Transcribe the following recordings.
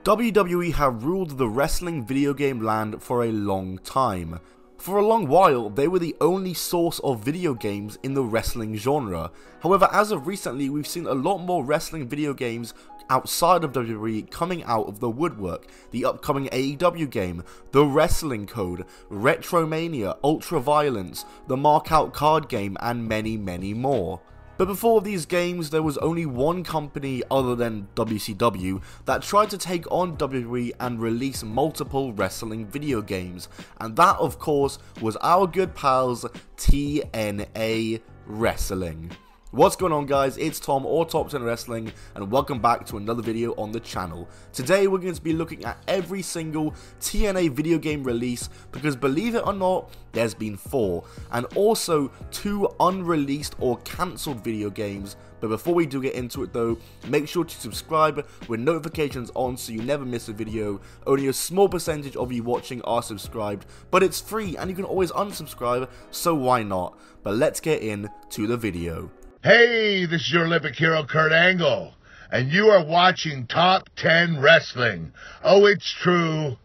WWE have ruled the wrestling video game land for a long time. For a long while, they were the only source of video games in the wrestling genre. However, as of recently, we've seen a lot more wrestling video games outside of WWE coming out of the woodwork. The upcoming AEW game, The Wrestling Code, RetroMania, Ultra Violence, the Markout card game, and many, many more. But before these games, there was only one company other than WCW that tried to take on WWE and release multiple wrestling video games, and that of course was our good pals TNA Wrestling. What's going on, guys? It's Tom, or Top 10 Wrestling, and welcome back to another video on the channel. Today we're going to be looking at every single TNA video game release, because believe it or not, there's been 4, and also 2 unreleased or cancelled video games. But before we do get into it though, make sure to subscribe with notifications on so you never miss a video. Only a small percentage of you watching are subscribed, but it's free and you can always unsubscribe, so why not? But let's get into the video. Hey, this is your Olympic hero Kurt Angle, and you are watching Top 10 Wrestling. Oh, it's true.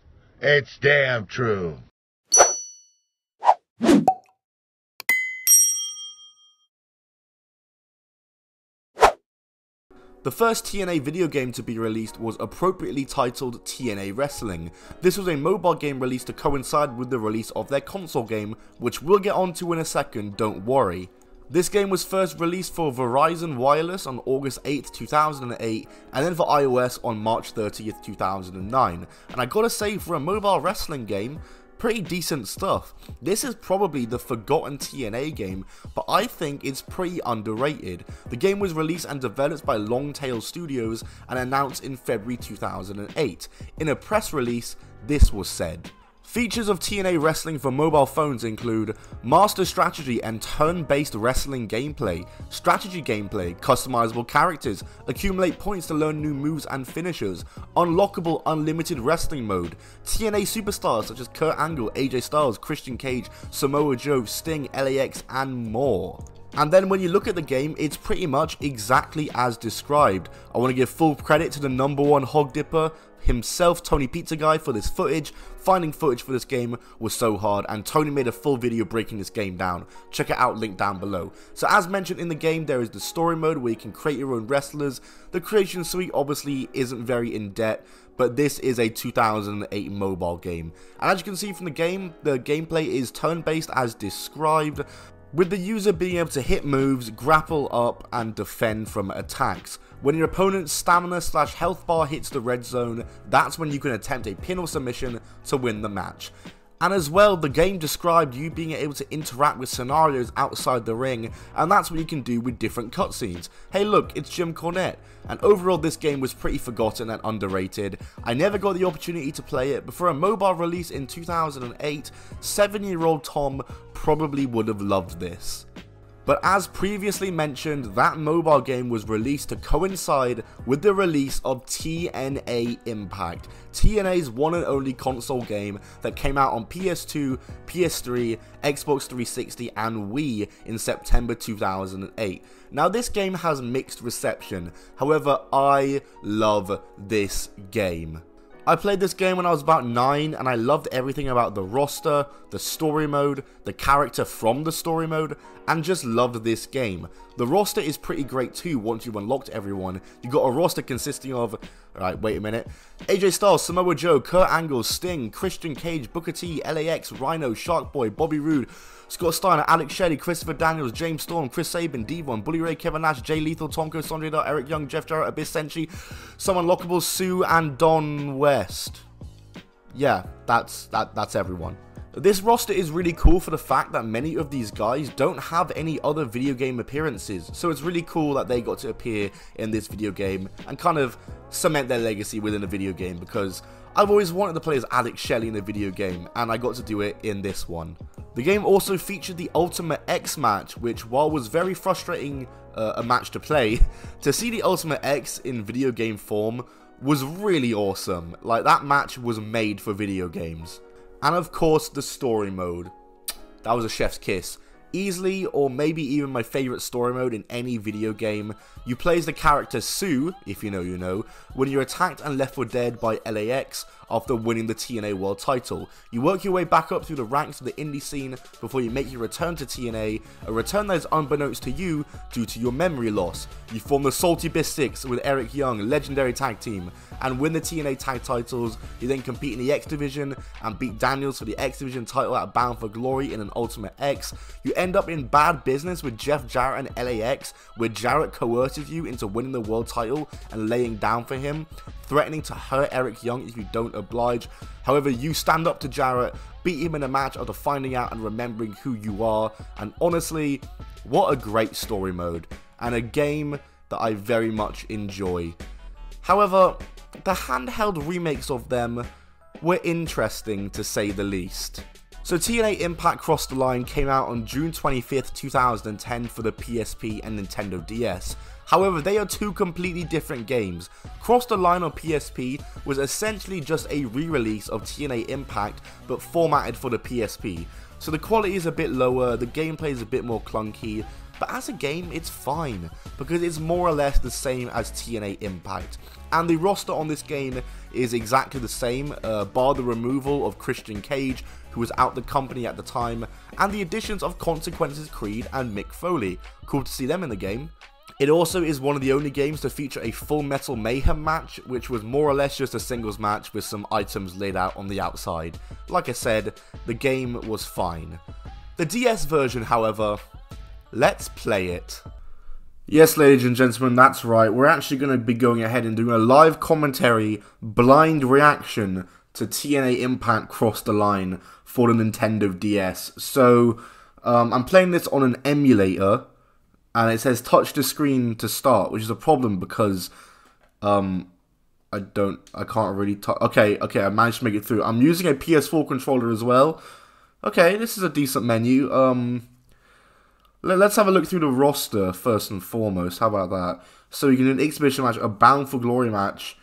It's damn true. The first TNA video game to be released was appropriately titled TNA Wrestling. This was a mobile game released to coincide with the release of their console game, which we'll get onto in a second, don't worry. This game was first released for Verizon Wireless on August 8th, 2008, and then for iOS on March 30th, 2009. And I gotta say, for a mobile wrestling game, pretty decent stuff. This is probably the forgotten TNA game, but I think it's pretty underrated. The game was released and developed by Longtail Studios and announced in February 2008. In a press release, this was said. Features of TNA Wrestling for mobile phones include master strategy and turn-based wrestling gameplay, strategy gameplay, customizable characters, accumulate points to learn new moves and finishers, unlockable unlimited wrestling mode, TNA superstars such as Kurt Angle, AJ Styles, Christian Cage, Samoa Joe, Sting, LAX, and more. And then when you look at the game, it's pretty much exactly as described. I want to give full credit to the #1 hog dipper himself, Tony Pizza Guy, for this footage. Finding footage for this game was so hard, and Tony made a full video breaking this game down. Check it out, link down below. So as mentioned in the game, there is the story mode where you can create your own wrestlers. The creation suite obviously isn't very in depth, but this is a 2008 mobile game. And as you can see from the game, the gameplay is turn-based as described, with the user being able to hit moves, grapple up, and defend from attacks. When your opponent's stamina/health bar hits the red zone, that's when you can attempt a pin or submission to win the match. And as well, the game described you being able to interact with scenarios outside the ring, and that's what you can do with different cutscenes. Hey look, it's Jim Cornette. And overall, this game was pretty forgotten and underrated. I never got the opportunity to play it, but for a mobile release in 2008, 7-year-old Tom probably would have loved this. But as previously mentioned, that mobile game was released to coincide with the release of TNA Impact, TNA's one and only console game that came out on PS2, PS3, Xbox 360 and Wii in September 2008. Now this game has mixed reception, however I love this game. I played this game when I was about 9 and I loved everything about the roster, the story mode, the character from the story mode, and just loved this game. The roster is pretty great too once you've unlocked everyone. You got a roster consisting of, alright, wait a minute, AJ Styles, Samoa Joe, Kurt Angle, Sting, Christian Cage, Booker T, LAX, Rhino, Shark Boy, Bobby Roode, Scott Steiner, Alex Shelley, Christopher Daniels, James Storm, Chris Sabin, Devon, Bully Ray, Kevin Nash, Jay Lethal, Tonko, Sondre Dutt, Eric Young, Jeff Jarrett, Abyss Senshi, some unlockable, Sue, and Don West. Yeah, that's everyone. This roster is really cool for the fact that many of these guys don't have any other video game appearances, so it's really cool that they got to appear in this video game and kind of cement their legacy within a video game, because I've always wanted to play as Alex Shelley in a video game, and I got to do it in this one. The game also featured the Ultimate X match, which while was very frustrating a match to play, to see the Ultimate X in video game form was really awesome. Like, that match was made for video games. And of course, the story mode. That was a chef's kiss. Easily, or maybe even my favourite story mode in any video game. You play as the character Sue, if you know you know, when you're attacked and left for dead by LAX after winning the TNA World title. You work your way back up through the ranks of the indie scene before you make your return to TNA, a return that is unbeknownst to you due to your memory loss. You form the Salty Bistics with Eric Young, legendary tag team, and win the TNA tag titles. You then compete in the X Division and beat Daniels for the X Division title at Bound for Glory in an Ultimate X. You end up in bad business with Jeff Jarrett and LAX, where Jarrett coerces you into winning the world title and laying down for him, threatening to hurt Eric Young if you don't oblige. However, you stand up to Jarrett, beat him in a match after finding out and remembering who you are, and honestly, what a great story mode, and a game that I very much enjoy. However, the handheld remakes of them were interesting to say the least. So TNA Impact Cross the Line came out on June 25th, 2010 for the PSP and Nintendo DS. However, they are two completely different games. Cross the Line on PSP was essentially just a re-release of TNA Impact, but formatted for the PSP. So the quality is a bit lower, the gameplay is a bit more clunky, but as a game it's fine, because it's more or less the same as TNA Impact. And the roster on this game is exactly the same, bar the removal of Christian Cage, who was out the company at the time, and the additions of Consequences Creed and Mick Foley. Cool to see them in the game. It also is one of the only games to feature a Full Metal Mayhem match, which was more or less just a singles match with some items laid out on the outside. Like I said, the game was fine. The DS version, however, let's play it. Yes, ladies and gentlemen, that's right. We're actually going to be going ahead and doing a live commentary, blind reaction to TNA Impact Cross the Line for the Nintendo DS. So, I'm playing this on an emulator, and it says touch the screen to start, which is a problem because, I can't really touch. Okay, I managed to make it through. I'm using a PS4 controller as well. Okay, this is a decent menu. Let's have a look through the roster first and foremost. How about that? So you can do an exhibition match, a Bound for Glory match,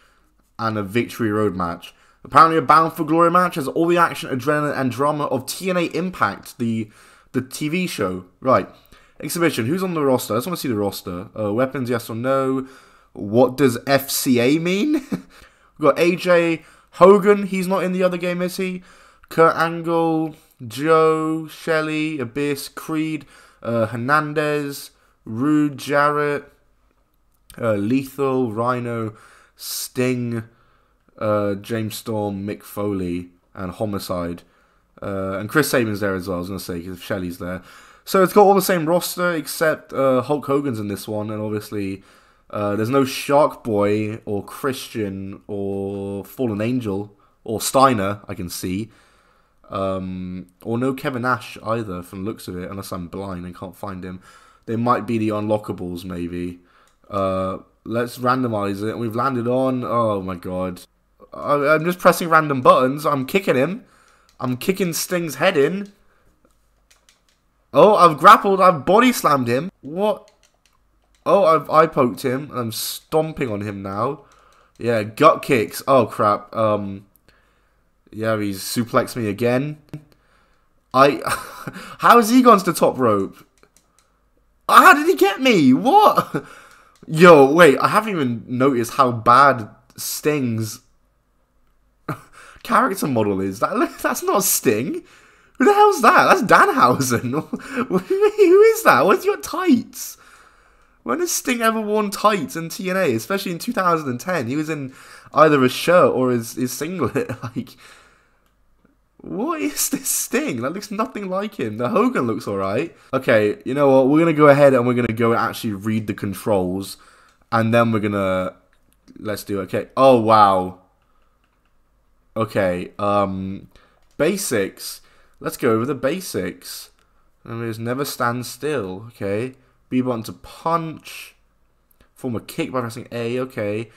and a Victory Road match. Apparently a Bound for Glory match has all the action, adrenaline, and drama of TNA Impact, the TV show. Right. Exhibition. Who's on the roster? I just want to see the roster. Weapons, yes or no. What does FCA mean? We've got AJ Hogan. He's not in the other game, is he? Kurt Angle, Joe, Shelley, Abyss, Creed, Hernandez, Rude, Jarrett, Lethal, Rhino, Sting, James Storm, Mick Foley, and Homicide. And Chris Sabin's there as well, I was going to say, because Shelley's there. So it's got all the same roster, except Hulk Hogan's in this one, and obviously there's no Shark Boy, or Christian, or Fallen Angel, or Steiner, I can see. Or no Kevin Nash either, from the looks of it, unless I'm blind and can't find him. They might be the unlockables, maybe. Let's randomize it, and we've landed on... Oh my god. I'm just pressing random buttons. I'm kicking him. I'm kicking Sting's head in. Oh, I've grappled. I've body slammed him. What? Oh, I've eye poked him. I'm stomping on him now. Yeah, gut kicks. Oh, crap. Yeah, he's suplexed me again. How has he gone to the top rope? How did he get me? What? Yo, wait. I haven't even noticed how bad Sting's character model is. That's not Sting. Who the hell's that? That's Danhausen. Who is that? Where's your tights? When has Sting ever worn tights in TNA? Especially in 2010. He was in either a shirt or his singlet. Like, what is this Sting? That looks nothing like him. The Hogan looks alright. Okay, you know what? We're going to go ahead and we're going to go and actually read the controls. And then we're going to... Let's do it. Okay. Oh, wow. Okay. Basics. Let's go over the basics. There's never stand still. Okay. B button to punch. Form a kick by pressing A. Okay.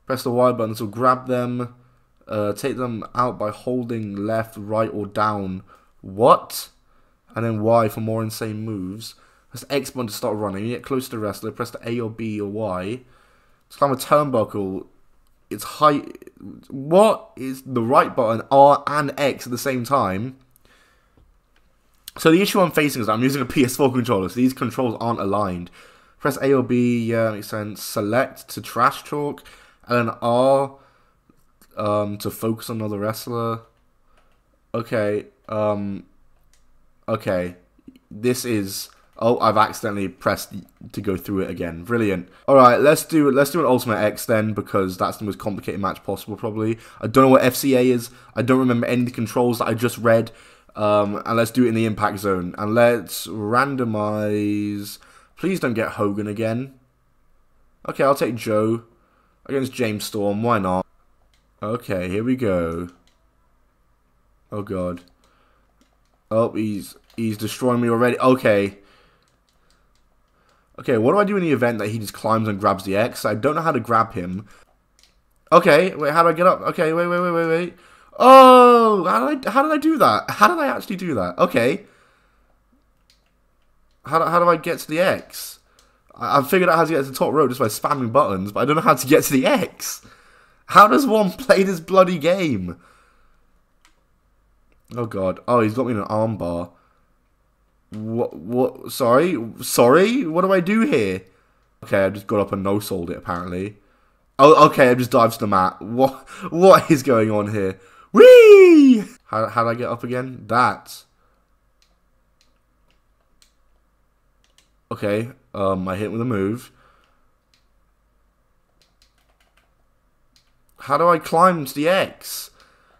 Press the Y button to grab them. Take them out by holding left, right, or down. What? And then Y for more insane moves. Press the X button to start running. You get close to the wrestler. Press the A or B or Y. Just climb a turnbuckle. It's high. What is the right button? R and X at the same time. So the issue I'm facing is that I'm using a PS4 controller, so these controls aren't aligned. Press A or B, yeah, makes sense. Select to trash talk, and then R to focus on another wrestler. Okay, okay. This is... Oh, I've accidentally pressed to go through it again. Brilliant. Alright, let's do an Ultimate X then, because that's the most complicated match possible, probably. I don't know what FCA is. I don't remember any of the controls that I just read. And let's do it in the Impact Zone. And let's randomize... Please don't get Hogan again. Okay, I'll take Joe against James Storm. Why not? Okay, here we go. Oh, God. Oh, he's destroying me already. Okay. Okay, what do I do in the event that he just climbs and grabs the X? I don't know how to grab him. Okay, wait, how do I get up? Okay, wait. Oh, how did I do that? How did I actually do that? Okay. How do I get to the X? I've figured out how to get to the top row just by spamming buttons, but I don't know how to get to the X. How does one play this bloody game? Oh, God. Oh, he's got me in an armbar. What? Sorry? What do I do here? Okay, I just got up and no-sold it, apparently. Oh, okay, I just dived to the mat. What is going on here? Whee! How do I get up again? That. Okay, I hit with a move. How do I climb to the X?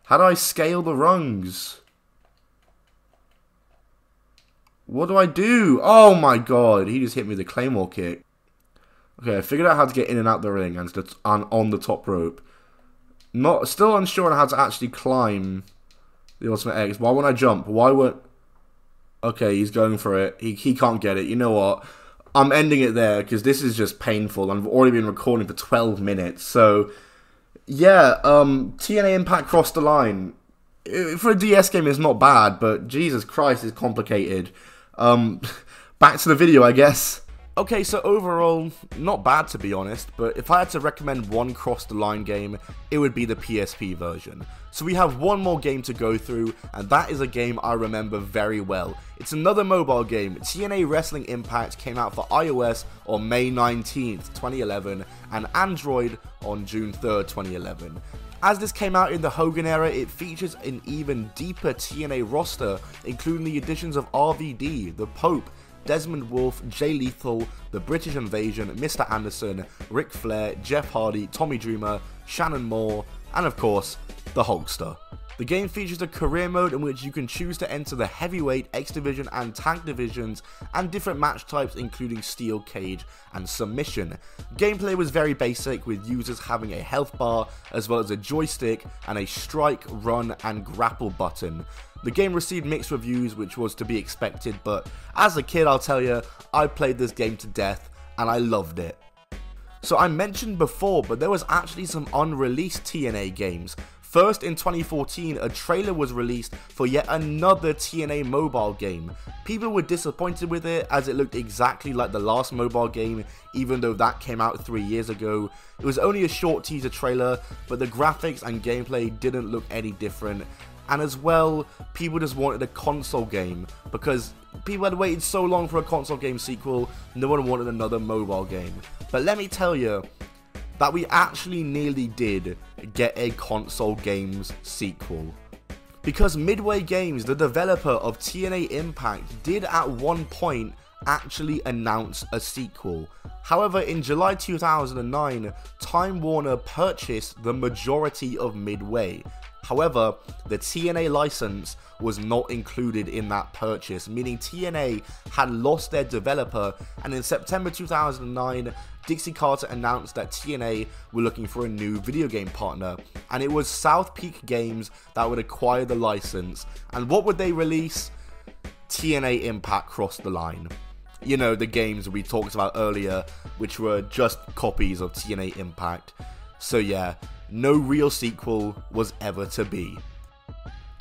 How do I scale the rungs? What do I do? Oh my God, he just hit me with a Claymore kick. Okay, I figured out how to get in and out the ring and on the top rope. Still unsure on how to actually climb the Ultimate X. Why won't I jump? Why won't... Okay, he's going for it. He can't get it. You know what? I'm ending it there because this is just painful. I've already been recording for 12 minutes. So, yeah, TNA Impact crossed the line. For a DS game, it's not bad, but Jesus Christ, it's complicated. Back to the video, I guess. Okay, so overall, not bad to be honest, but if I had to recommend one cross-the-line game, it would be the PSP version. So we have one more game to go through, and that is a game I remember very well. It's another mobile game. TNA Wrestling Impact came out for iOS on May 19th, 2011, and Android on June 3rd, 2011. As this came out in the Hogan era, it features an even deeper TNA roster, including the additions of RVD, The Pope, Desmond Wolfe, Jay Lethal, The British Invasion, Mr. Anderson, Ric Flair, Jeff Hardy, Tommy Dreamer, Shannon Moore, and of course, the Hulkster. The game features a career mode in which you can choose to enter the heavyweight, X Division and tag divisions, and different match types including steel cage and submission. Gameplay was very basic, with users having a health bar as well as a joystick and a strike, run and grapple button. The game received mixed reviews, which was to be expected, but as a kid I'll tell you, I played this game to death and I loved it. So I mentioned before, but there was actually some unreleased TNA games. First, in 2014, a trailer was released for yet another TNA mobile game. People were disappointed with it as it looked exactly like the last mobile game, even though that came out 3 years ago. It was only a short teaser trailer, but the graphics and gameplay didn't look any different. And as well, people just wanted a console game, because people had waited so long for a console game sequel, no one wanted another mobile game. But let me tell you, that we actually nearly did get a console games sequel. Because Midway Games, the developer of TNA Impact, did at one point actually announce a sequel. However, in July 2009, Time Warner purchased the majority of Midway. However, the TNA license was not included in that purchase, meaning TNA had lost their developer, and in September 2009, Dixie Carter announced that TNA were looking for a new video game partner, and it was South Peak Games that would acquire the license. And what would they release? TNA Impact crossed the line. You know, the games we talked about earlier, which were just copies of TNA Impact. So yeah, no real sequel was ever to be.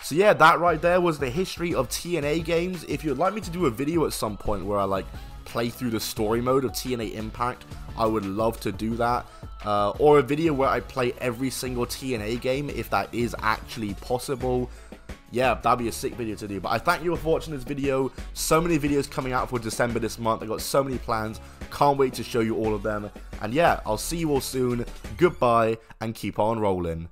So yeah, that right there was the history of TNA games. If you'd like me to do a video at some point where I play through the story mode of TNA Impact, I would love to do that. Or a video where I play every single TNA game, if that is actually possible. yeah, that'd be a sick video to do. But I thank you for watching this video. So many videos coming out for December this month. I got so many plans. Can't wait to show you all of them. And yeah, I'll see you all soon. Goodbye, and keep on rolling.